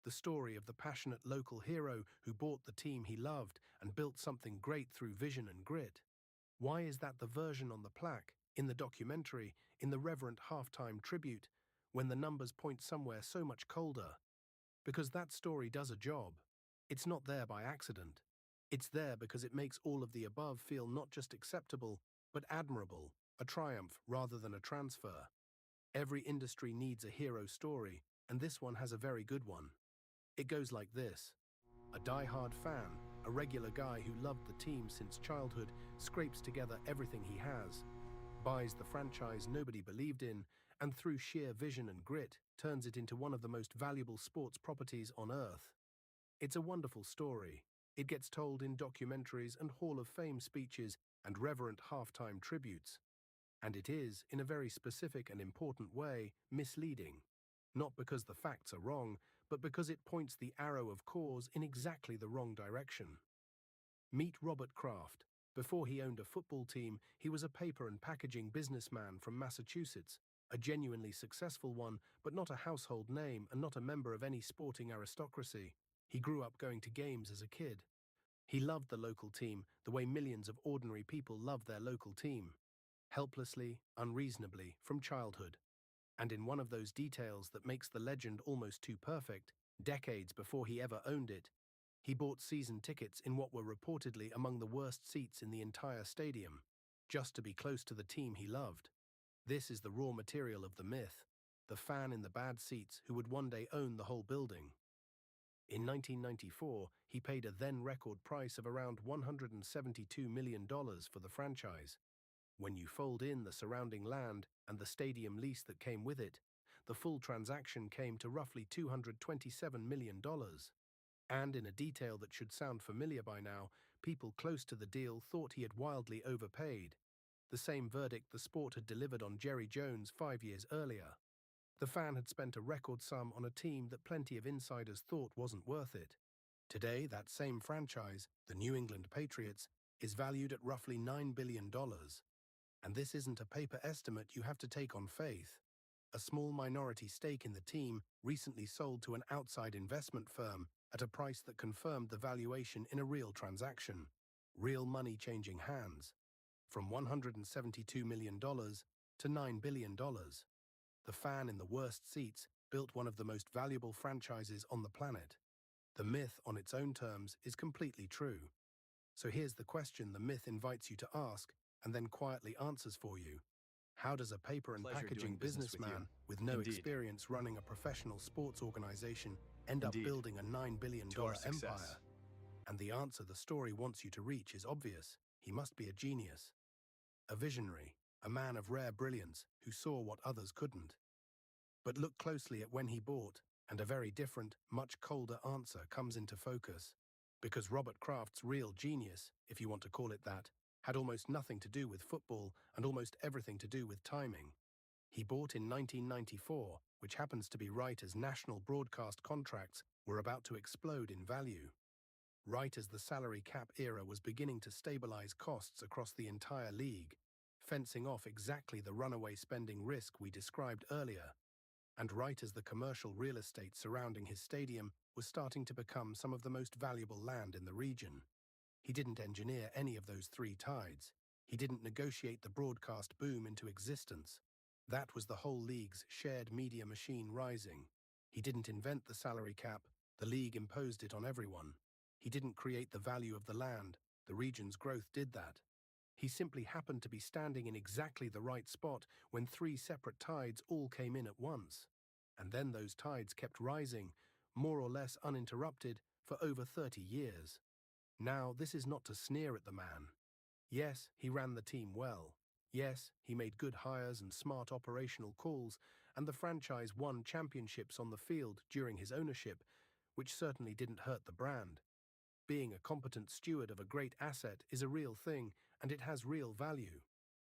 The story of the passionate local hero who bought the team he loved and built something great through vision and grit. Why is that the version on the plaque, in the documentary, in the reverent halftime tribute, when the numbers point somewhere so much colder? Because that story does a job. It's not there by accident. It's there because it makes all of the above feel not just acceptable, but admirable, a triumph rather than a transfer. Every industry needs a hero story, and this one has a very good one. It goes like this. A die-hard fan, a regular guy who loved the team since childhood, scrapes together everything he has, buys the franchise nobody believed in, and through sheer vision and grit, turns it into one of the most valuable sports properties on Earth. It's a wonderful story. It gets told in documentaries and Hall of Fame speeches and reverent halftime tributes. And it is, in a very specific and important way, misleading. Not because the facts are wrong, but because it points the arrow of cause in exactly the wrong direction. Meet Robert Kraft. Before he owned a football team, he was a paper and packaging businessman from Massachusetts, a genuinely successful one, but not a household name and not a member of any sporting aristocracy. He grew up going to games as a kid. He loved the local team the way millions of ordinary people love their local team. Helplessly, unreasonably, from childhood. And in one of those details that makes the legend almost too perfect, decades before he ever owned it, he bought season tickets in what were reportedly among the worst seats in the entire stadium, just to be close to the team he loved. This is the raw material of the myth, the fan in the bad seats who would one day own the whole building. In 1994, he paid a then record price of around $172 million for the franchise. When you fold in the surrounding land and the stadium lease that came with it, the full transaction came to roughly $227 million. And in a detail that should sound familiar by now, people close to the deal thought he had wildly overpaid. The same verdict the sport had delivered on Jerry Jones 5 years earlier. The fan had spent a record sum on a team that plenty of insiders thought wasn't worth it. Today, that same franchise, the New England Patriots, is valued at roughly $9 billion. And this isn't a paper estimate you have to take on faith. A small minority stake in the team recently sold to an outside investment firm at a price that confirmed the valuation in a real transaction. Real money changing hands. From $172 million to $9 billion. The fan in the worst seats built one of the most valuable franchises on the planet. The myth on its own terms is completely true. So here's the question the myth invites you to ask and then quietly answers for you. How does a paper and Pleasure packaging doing business with businessman you. with no Indeed. experience running a professional sports organization end up Indeed. building a $9 billion To our success. empire? And the answer the story wants you to reach is obvious. He must be a genius. A visionary, a man of rare brilliance who saw what others couldn't. But look closely at when he bought, and a very different, much colder answer comes into focus. Because Robert Kraft's real genius, if you want to call it that, had almost nothing to do with football and almost everything to do with timing. He bought in 1994, which happens to be right as national broadcast contracts were about to explode in value. Right as the salary cap era was beginning to stabilize costs across the entire league, fencing off exactly the runaway spending risk we described earlier. And right as the commercial real estate surrounding his stadium was starting to become some of the most valuable land in the region. He didn't engineer any of those three tides. He didn't negotiate the broadcast boom into existence. That was the whole league's shared media machine rising. He didn't invent the salary cap. The league imposed it on everyone. He didn't create the value of the land. The region's growth did that. He simply happened to be standing in exactly the right spot when three separate tides all came in at once. And then those tides kept rising, more or less uninterrupted, for over 30 years. Now, this is not to sneer at the man. Yes, he ran the team well. Yes, he made good hires and smart operational calls, and the franchise won championships on the field during his ownership, which certainly didn't hurt the brand. Being a competent steward of a great asset is a real thing, and it has real value.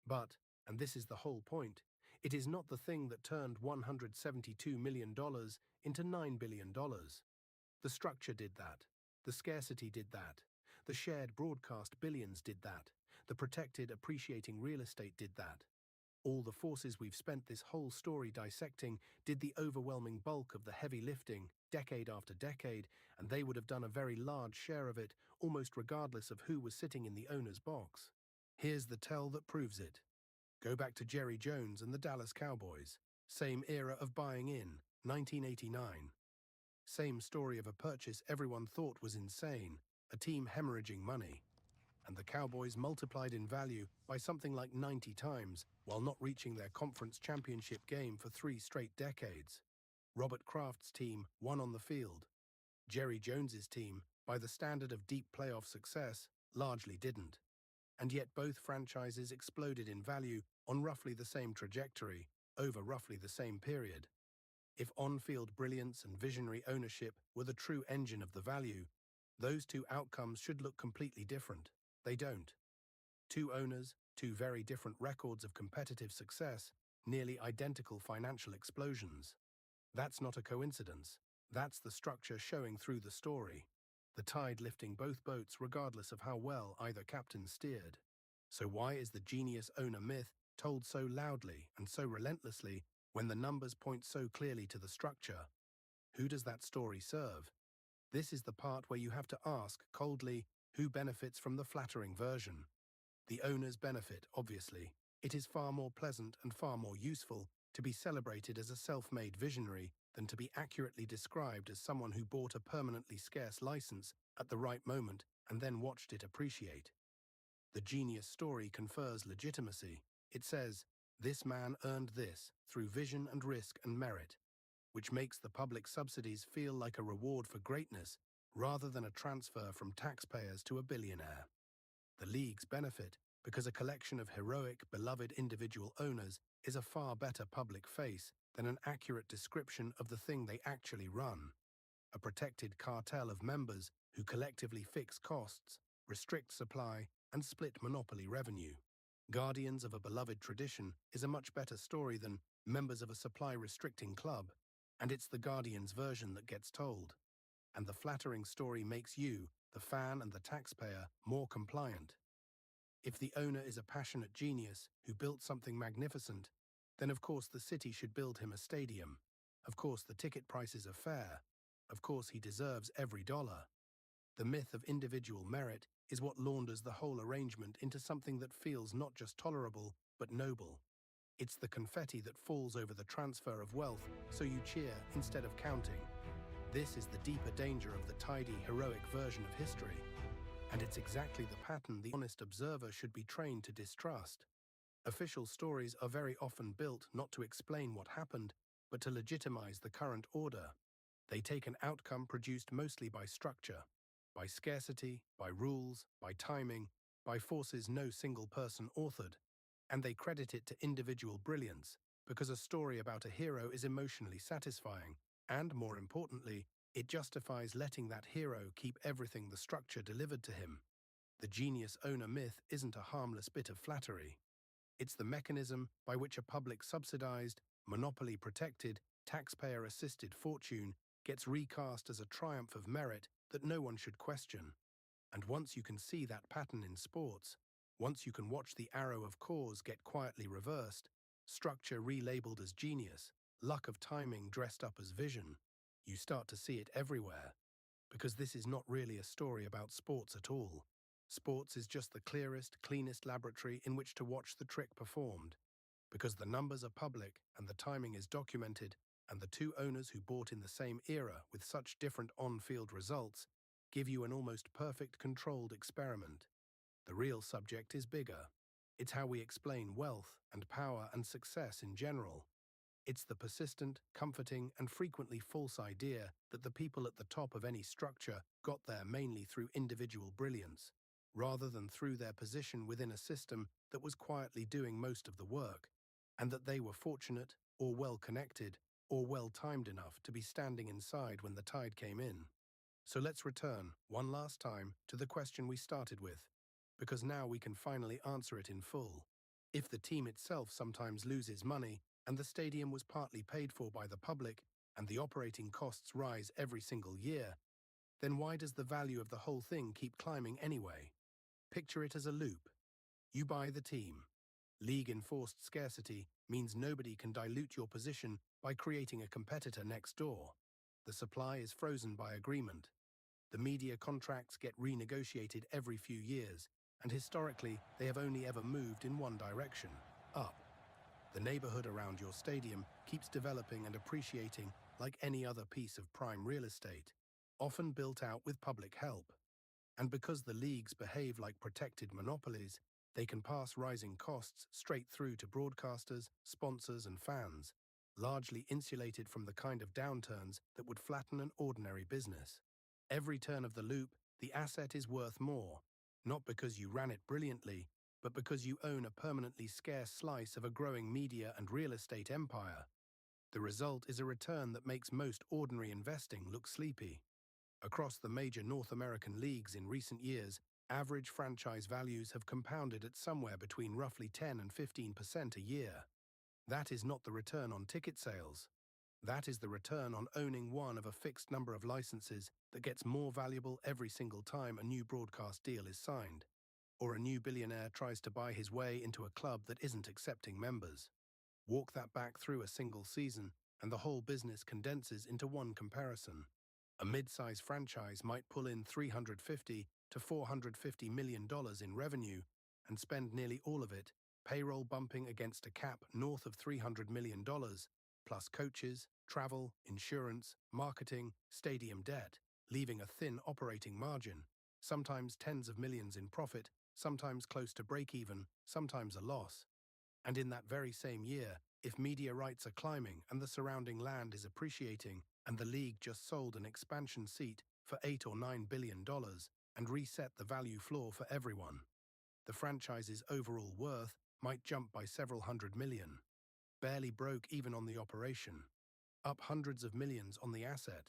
But, and this is the whole point, it is not the thing that turned $172 million into $9 billion. The structure did that. The scarcity did that. The shared broadcast billions did that. The protected appreciating real estate did that. All the forces we've spent this whole story dissecting did the overwhelming bulk of the heavy lifting, decade after decade, and they would have done a very large share of it, almost regardless of who was sitting in the owner's box. Here's the tell that proves it. Go back to Jerry Jones and the Dallas Cowboys. Same era of buying in, 1989. Same story of a purchase everyone thought was insane, a team hemorrhaging money. And the Cowboys multiplied in value by something like 90 times while not reaching their conference championship game for 3 straight decades. Robert Kraft's team won on the field. Jerry Jones's team, by the standard of deep playoff success, largely didn't. And yet both franchises exploded in value on roughly the same trajectory, over roughly the same period. If on-field brilliance and visionary ownership were the true engine of the value, those two outcomes should look completely different. They don't. Two owners, two very different records of competitive success, nearly identical financial explosions. That's not a coincidence. That's the structure showing through the story. The tide lifting both boats regardless of how well either captain steered. So why is the genius owner myth told so loudly and so relentlessly when the numbers point so clearly to the structure? Who does that story serve? This is the part where you have to ask coldly, who benefits from the flattering version? The owners benefit, obviously. It is far more pleasant and far more useful to be celebrated as a self-made visionary than to be accurately described as someone who bought a permanently scarce license at the right moment and then watched it appreciate. The genius story confers legitimacy. It says, this man earned this through vision and risk and merit, which makes the public subsidies feel like a reward for greatness rather than a transfer from taxpayers to a billionaire. The leagues benefit because a collection of heroic, beloved individual owners is a far better public face than an accurate description of the thing they actually run. A protected cartel of members who collectively fix costs, restrict supply, and split monopoly revenue. Guardians of a beloved tradition is a much better story than members of a supply-restricting club, and it's the Guardian's version that gets told. And the flattering story makes you, the fan and the taxpayer, more compliant. If the owner is a passionate genius who built something magnificent, then of course the city should build him a stadium. Of course the ticket prices are fair. Of course he deserves every dollar. The myth of individual merit is what launders the whole arrangement into something that feels not just tolerable, but noble. It's the confetti that falls over the transfer of wealth, so you cheer instead of counting. This is the deeper danger of the tidy, heroic version of history. And it's exactly the pattern the honest observer should be trained to distrust. Official stories are very often built not to explain what happened, but to legitimize the current order. They take an outcome produced mostly by structure, by scarcity, by rules, by timing, by forces no single person authored, and they credit it to individual brilliance, because a story about a hero is emotionally satisfying, and, more importantly, it justifies letting that hero keep everything the structure delivered to him. The genius owner myth isn't a harmless bit of flattery. It's the mechanism by which a public subsidized, monopoly-protected, taxpayer-assisted fortune gets recast as a triumph of merit that no one should question. And once you can see that pattern in sports, once you can watch the arrow of cause get quietly reversed, structure relabeled as genius, luck of timing dressed up as vision, you start to see it everywhere. Because this is not really a story about sports at all. Sports is just the clearest, cleanest laboratory in which to watch the trick performed. Because the numbers are public and the timing is documented, and the two owners who bought in the same era with such different on-field results give you an almost perfect controlled experiment. The real subject is bigger. It's how we explain wealth and power and success in general. It's the persistent, comforting, and frequently false idea that the people at the top of any structure got there mainly through individual brilliance, rather than through their position within a system that was quietly doing most of the work, and that they were fortunate, or well-connected, or well-timed enough to be standing inside when the tide came in. So let's return, one last time, to the question we started with, because now we can finally answer it in full. If the team itself sometimes loses money, and the stadium was partly paid for by the public, and the operating costs rise every single year, then why does the value of the whole thing keep climbing anyway? Picture it as a loop. You buy the team. League-enforced scarcity means nobody can dilute your position by creating a competitor next door. The supply is frozen by agreement. The media contracts get renegotiated every few years, and historically they have only ever moved in one direction, up. The neighborhood around your stadium keeps developing and appreciating like any other piece of prime real estate, often built out with public help. And because the leagues behave like protected monopolies, they can pass rising costs straight through to broadcasters, sponsors, and fans, largely insulated from the kind of downturns that would flatten an ordinary business. Every turn of the loop, the asset is worth more, not because you ran it brilliantly, but because you own a permanently scarce slice of a growing media and real estate empire. The result is a return that makes most ordinary investing look sleepy. Across the major North American leagues in recent years, average franchise values have compounded at somewhere between roughly 10 and 15% a year. That is not the return on ticket sales. That is the return on owning one of a fixed number of licenses that gets more valuable every single time a new broadcast deal is signed, or a new billionaire tries to buy his way into a club that isn't accepting members. Walk that back through a single season, and the whole business condenses into one comparison. A mid-size franchise might pull in $350 to $450 million in revenue and spend nearly all of it, payroll bumping against a cap north of $300 million, plus coaches, travel, insurance, marketing, stadium debt, leaving a thin operating margin, sometimes tens of millions in profit, sometimes close to break-even, sometimes a loss. And in that very same year, if media rights are climbing and the surrounding land is appreciating, and the league just sold an expansion seat for $8 or $9 billion and reset the value floor for everyone, the franchise's overall worth might jump by several hundred million. Barely broke even on the operation, up hundreds of millions on the asset.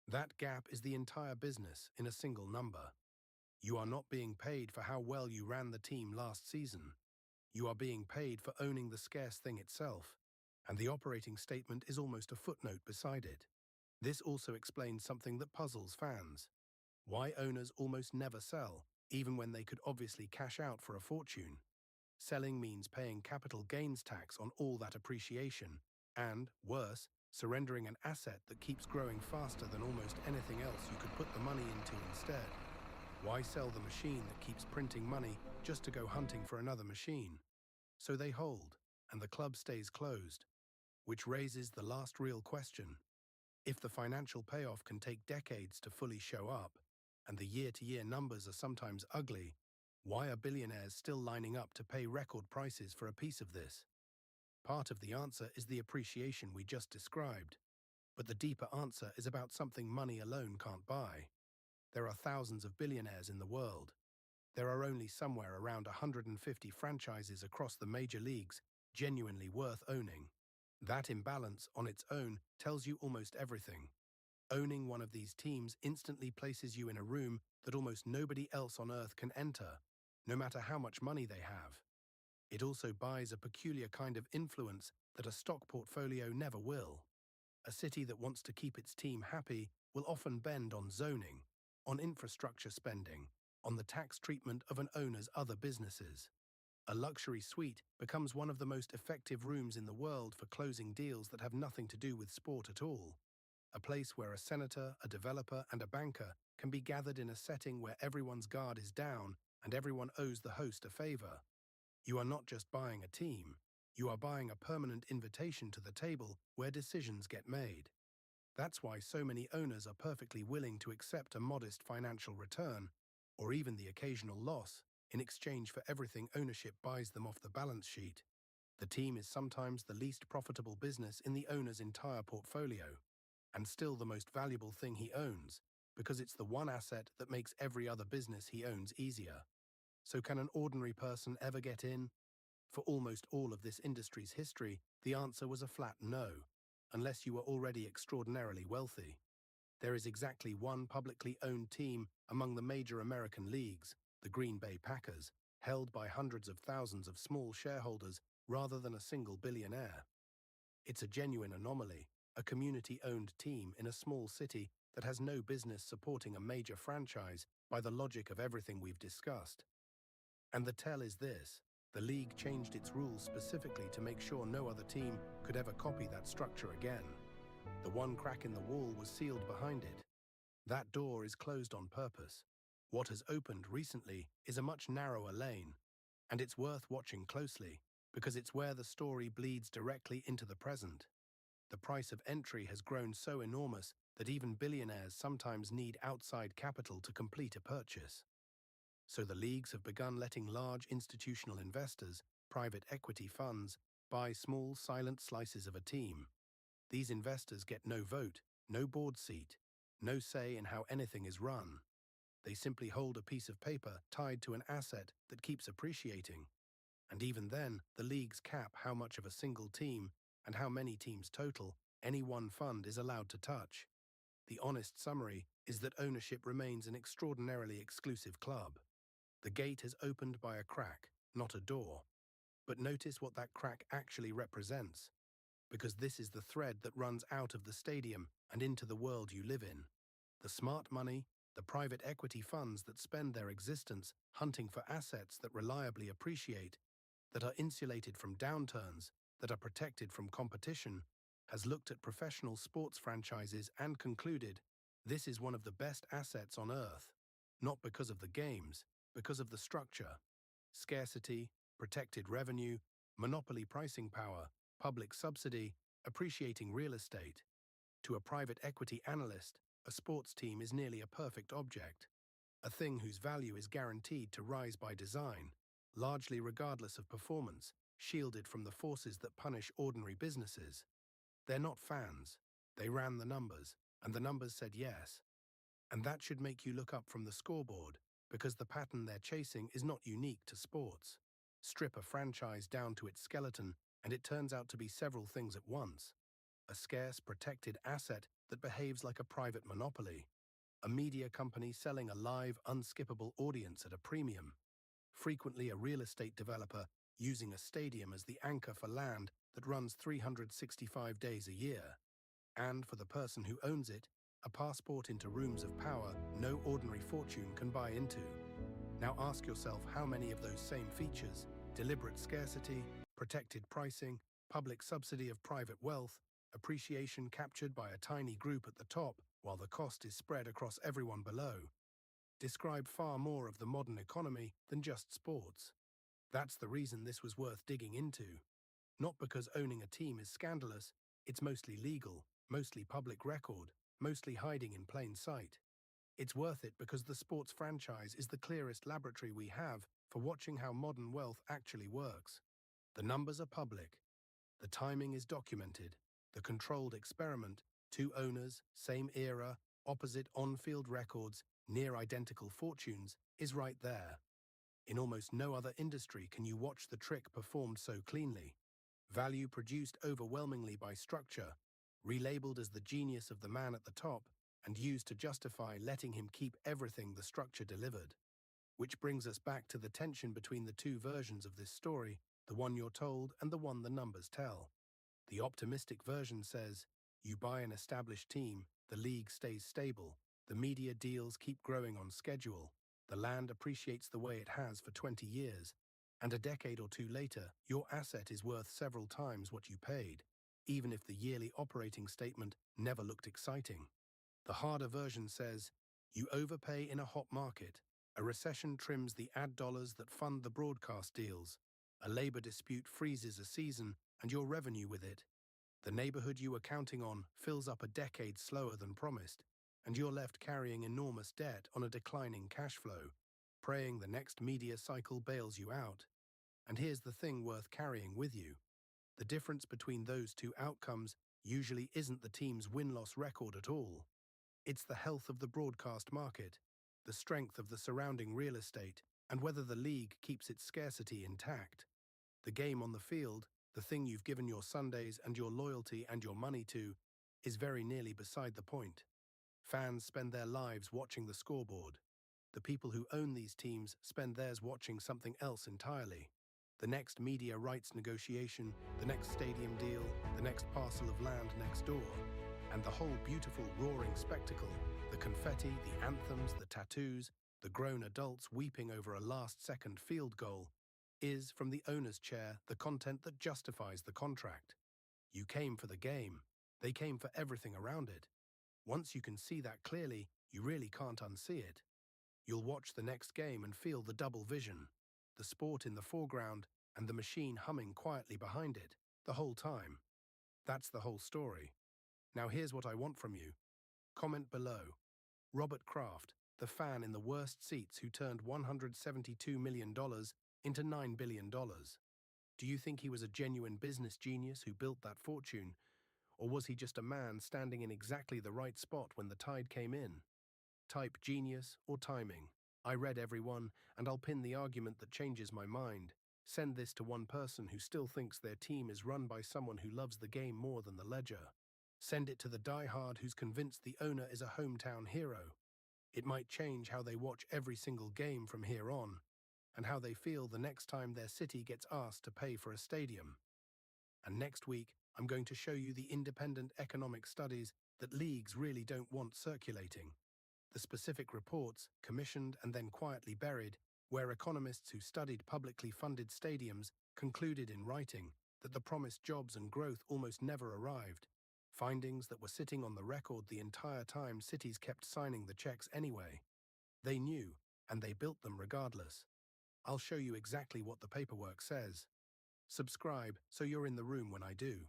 That gap is the entire business in a single number. You are not being paid for how well you ran the team last season. You are being paid for owning the scarce thing itself, and the operating statement is almost a footnote beside it. This also explains something that puzzles fans. Why owners almost never sell, even when they could obviously cash out for a fortune. Selling means paying capital gains tax on all that appreciation, and, worse, surrendering an asset that keeps growing faster than almost anything else you could put the money into instead. Why sell the machine that keeps printing money just to go hunting for another machine? So they hold, and the club stays closed. Which raises the last real question. If the financial payoff can take decades to fully show up, and the year-to-year numbers are sometimes ugly, why are billionaires still lining up to pay record prices for a piece of this? Part of the answer is the appreciation we just described, but the deeper answer is about something money alone can't buy. There are thousands of billionaires in the world. There are only somewhere around 150 franchises across the major leagues genuinely worth owning. That imbalance on its own tells you almost everything. Owning one of these teams instantly places you in a room that almost nobody else on earth can enter, no matter how much money they have. It also buys a peculiar kind of influence that a stock portfolio never will. A city that wants to keep its team happy will often bend on zoning, on infrastructure spending, on the tax treatment of an owner's other businesses. A luxury suite becomes one of the most effective rooms in the world for closing deals that have nothing to do with sport at all. A place where a senator, a developer, and a banker can be gathered in a setting where everyone's guard is down and everyone owes the host a favor. You are not just buying a team, you are buying a permanent invitation to the table where decisions get made. That's why so many owners are perfectly willing to accept a modest financial return, or even the occasional loss, in exchange for everything ownership buys them off the balance sheet. The team is sometimes the least profitable business in the owner's entire portfolio, and still the most valuable thing he owns, because it's the one asset that makes every other business he owns easier. So can an ordinary person ever get in? For almost all of this industry's history, the answer was a flat no, unless you were already extraordinarily wealthy. There is exactly one publicly owned team among the major American leagues, the Green Bay Packers, held by hundreds of thousands of small shareholders rather than a single billionaire. It's a genuine anomaly, a community-owned team in a small city that has no business supporting a major franchise by the logic of everything we've discussed. And the tell is this: the league changed its rules specifically to make sure no other team could ever copy that structure again. The one crack in the wall was sealed behind it. That door is closed on purpose. What has opened recently is a much narrower lane, and it's worth watching closely because it's where the story bleeds directly into the present. The price of entry has grown so enormous that even billionaires sometimes need outside capital to complete a purchase. So the leagues have begun letting large institutional investors, private equity funds, buy small, silent slices of a team. These investors get no vote, no board seat, no say in how anything is run. They simply hold a piece of paper tied to an asset that keeps appreciating. And even then, the leagues cap how much of a single team, and how many teams total, any one fund is allowed to touch. The honest summary is that ownership remains an extraordinarily exclusive club. The gate is opened by a crack, not a door. But notice what that crack actually represents, because this is the thread that runs out of the stadium and into the world you live in. The smart money, the private equity funds that spend their existence hunting for assets that reliably appreciate, that are insulated from downturns, that are protected from competition, has looked at professional sports franchises and concluded, this is one of the best assets on earth, not because of the games, because of the structure. Scarcity, protected revenue, monopoly pricing power, public subsidy, appreciating real estate. To a private equity analyst, a sports team is nearly a perfect object, a thing whose value is guaranteed to rise by design, largely regardless of performance, shielded from the forces that punish ordinary businesses. They're not fans. They ran the numbers, and the numbers said yes. And that should make you look up from the scoreboard, because the pattern they're chasing is not unique to sports. Strip a franchise down to its skeleton, and it turns out to be several things at once. A scarce, protected asset that behaves like a private monopoly. A media company selling a live, unskippable audience at a premium. Frequently a real estate developer using a stadium as the anchor for land that runs 365 days a year. And for the person who owns it, a passport into rooms of power no ordinary fortune can buy into. Now ask yourself how many of those same features, deliberate scarcity, protected pricing, public subsidy of private wealth, appreciation captured by a tiny group at the top while the cost is spread across everyone below, describe far more of the modern economy than just sports. That's the reason this was worth digging into. Not because owning a team is scandalous, it's mostly legal, mostly public record, mostly hiding in plain sight. It's worth it because the sports franchise is the clearest laboratory we have for watching how modern wealth actually works. The numbers are public. The timing is documented. The controlled experiment, two owners, same era, opposite on-field records, near identical fortunes, is right there. In almost no other industry can you watch the trick performed so cleanly. Value produced overwhelmingly by structure, relabeled as the genius of the man at the top, and used to justify letting him keep everything the structure delivered. Which brings us back to the tension between the two versions of this story, the one you're told and the one the numbers tell. The optimistic version says, you buy an established team, the league stays stable, the media deals keep growing on schedule, the land appreciates the way it has for 20 years, and a decade or two later, your asset is worth several times what you paid, even if the yearly operating statement never looked exciting. The harder version says, you overpay in a hot market, a recession trims the ad dollars that fund the broadcast deals, a labor dispute freezes a season and your revenue with it. The neighborhood you were counting on fills up a decade slower than promised, and you're left carrying enormous debt on a declining cash flow, praying the next media cycle bails you out. And here's the thing worth carrying with you. The difference between those two outcomes usually isn't the team's win-loss record at all. It's the health of the broadcast market, the strength of the surrounding real estate, and whether the league keeps its scarcity intact. The game on the field, the thing you've given your Sundays and your loyalty and your money to, is very nearly beside the point. Fans spend their lives watching the scoreboard. The people who own these teams spend theirs watching something else entirely. The next media rights negotiation, the next stadium deal, the next parcel of land next door. And the whole beautiful roaring spectacle, the confetti, the anthems, the tattoos, the grown adults weeping over a last-second field goal, is, from the owner's chair, the content that justifies the contract. You came for the game. They came for everything around it. Once you can see that clearly, you really can't unsee it. You'll watch the next game and feel the double vision, the sport in the foreground and the machine humming quietly behind it, the whole time. That's the whole story. Now here's what I want from you. Comment below. Robert Kraft, the fan in the worst seats who turned $172 million into $9 billion. Do you think he was a genuine business genius who built that fortune, or was he just a man standing in exactly the right spot when the tide came in? Type genius or timing. I read every one, and I'll pin the argument that changes my mind. Send this to one person who still thinks their team is run by someone who loves the game more than the ledger. Send it to the diehard who's convinced the owner is a hometown hero. It might change how they watch every single game from here on, and how they feel the next time their city gets asked to pay for a stadium. And next week, I'm going to show you the independent economic studies that leagues really don't want circulating. The specific reports, commissioned and then quietly buried, where economists who studied publicly funded stadiums concluded in writing that the promised jobs and growth almost never arrived. Findings that were sitting on the record the entire time cities kept signing the checks anyway. They knew, and they built them regardless. I'll show you exactly what the paperwork says. Subscribe so you're in the room when I do.